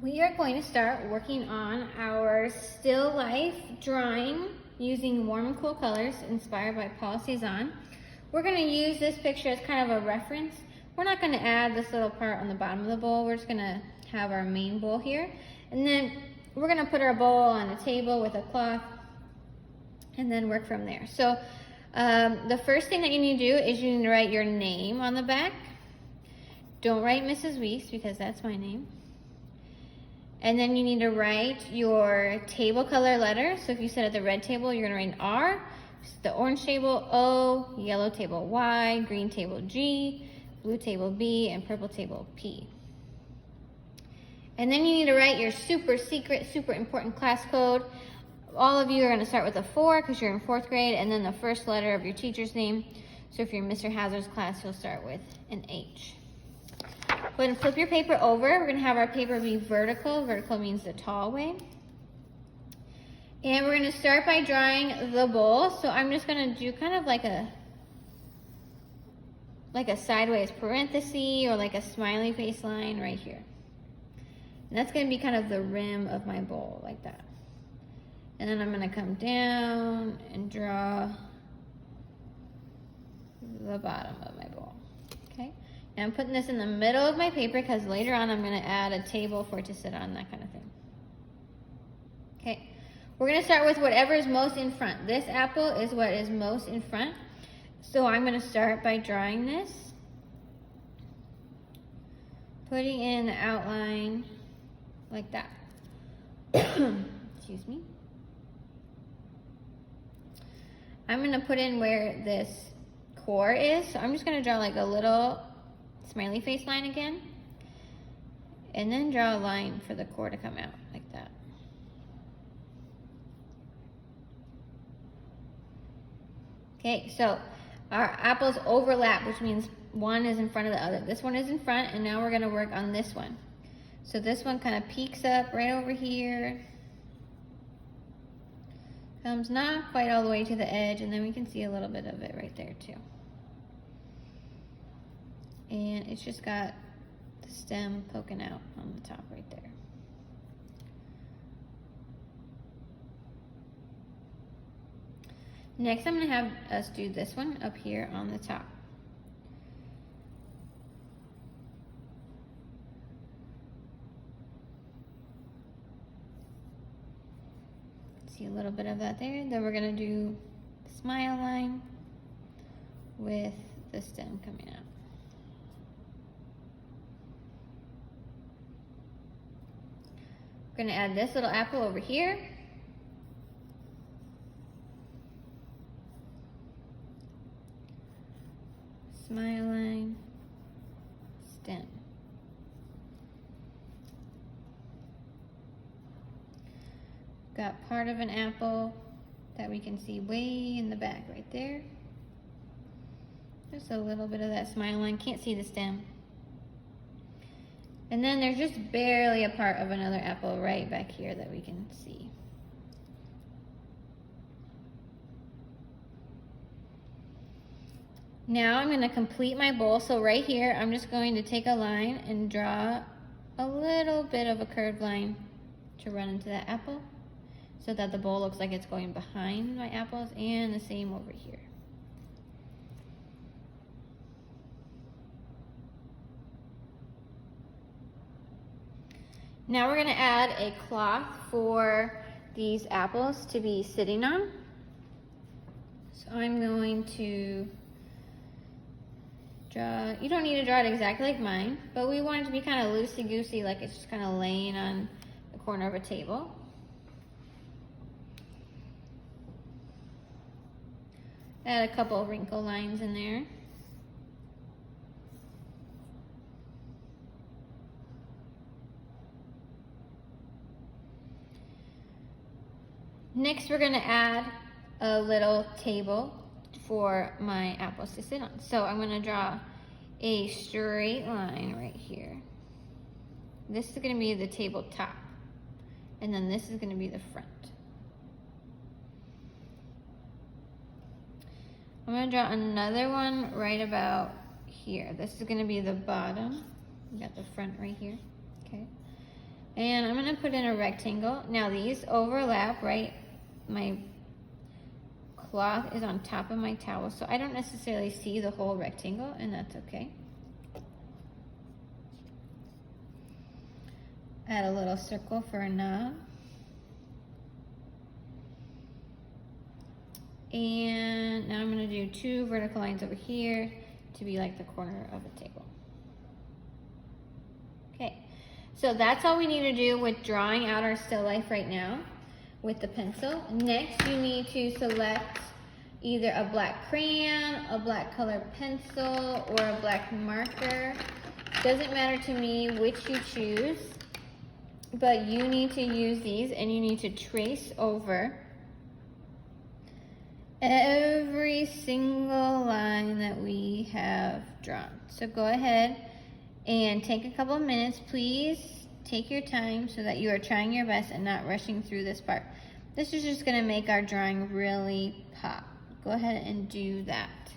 We are going to start working on our still life drawing using warm and cool colors inspired by Paul Cezanne. We're going to use this picture as kind of a reference. We're not going to add this little part on the bottom of the bowl. We're just going to have our main bowl here. And then we're going to put our bowl on a table with a cloth and then work from there. So the first thing that you need to do is you need to write your name on the back. Don't write Mrs. Weiss because that's my name. And then you need to write your table color letter. So if you sit at the red table, you're gonna write an R. The orange table, O. Yellow table, Y. Green table, G. Blue table, B. And purple table, P. And then you need to write your super secret, super important class code. All of you are gonna start with a 4 because you're in 4th grade, and then the first letter of your teacher's name. So if you're in Mr. Hazard's class, you'll start with an H. Go ahead and flip your paper over. We're going to have our paper be vertical. Vertical means the tall way. And we're going to start by drawing the bowl. So I'm just going to do kind of like a sideways parenthesis or like a smiley face line right here. And that's going to be kind of the rim of my bowl, like that. And then I'm going to come down and draw the bottom of my bowl. Okay. Now I'm putting this in the middle of my paper because later on I'm going to add a table for it to sit on, that kind of thing. Okay, we're going to start with whatever is most in front. This apple is what is most in front. So I'm going to start by drawing this. Putting in the outline like that. Excuse me. I'm going to put in where this core is. So I'm just going to draw like a little smiley face line again, and then draw a line for the core to come out like that. Okay, so our apples overlap, which means one is in front of the other. This one is in front, and now we're going to work on this one. So this one kind of peeks up right over here, comes not quite all the way to the edge, and then we can see a little bit of it right there too. And it's just got the stem poking out on the top right there. Next, I'm going to have us do this one up here on the top. See a little bit of that there. Then we're going to do the smile line with the stem coming out. We're going to add this little apple over here. Smile line, stem. Got part of an apple that we can see way in the back right there. Just a little bit of that smile line. Can't see the stem. And then there's just barely a part of another apple right back here that we can see. Now I'm going to complete my bowl. So right here, I'm just going to take a line and draw a little bit of a curved line to run into that apple so that the bowl looks like it's going behind my apples, and the same over here. Now we're going to add a cloth for these apples to be sitting on. So I'm going to draw, you don't need to draw it exactly like mine, but we want it to be kind of loosey-goosey, like it's just kind of laying on the corner of a table. Add a couple of wrinkle lines in there. Next, we're going to add a little table for my apples to sit on. So I'm going to draw a straight line right here. This is going to be the table top, and then this is going to be the front. I'm going to draw another one right about here. This is going to be the bottom. You got the front right here. Okay. And I'm gonna put in a rectangle. Now these overlap, right? My cloth is on top of my towel, so I don't necessarily see the whole rectangle, and that's okay. Add a little circle for a knob. And now I'm gonna do 2 vertical lines over here to be like the corner of the table. Okay, so that's all we need to do with drawing out our still life right now with the pencil. Next, you need to select either a black crayon, a black colored pencil, or a black marker. Doesn't matter to me which you choose, but you need to use these and you need to trace over every single line that we have drawn. So go ahead and take a couple of minutes. Please take your time so that you are trying your best and not rushing through this part. This is just going to make our drawing really pop. Go ahead and do that.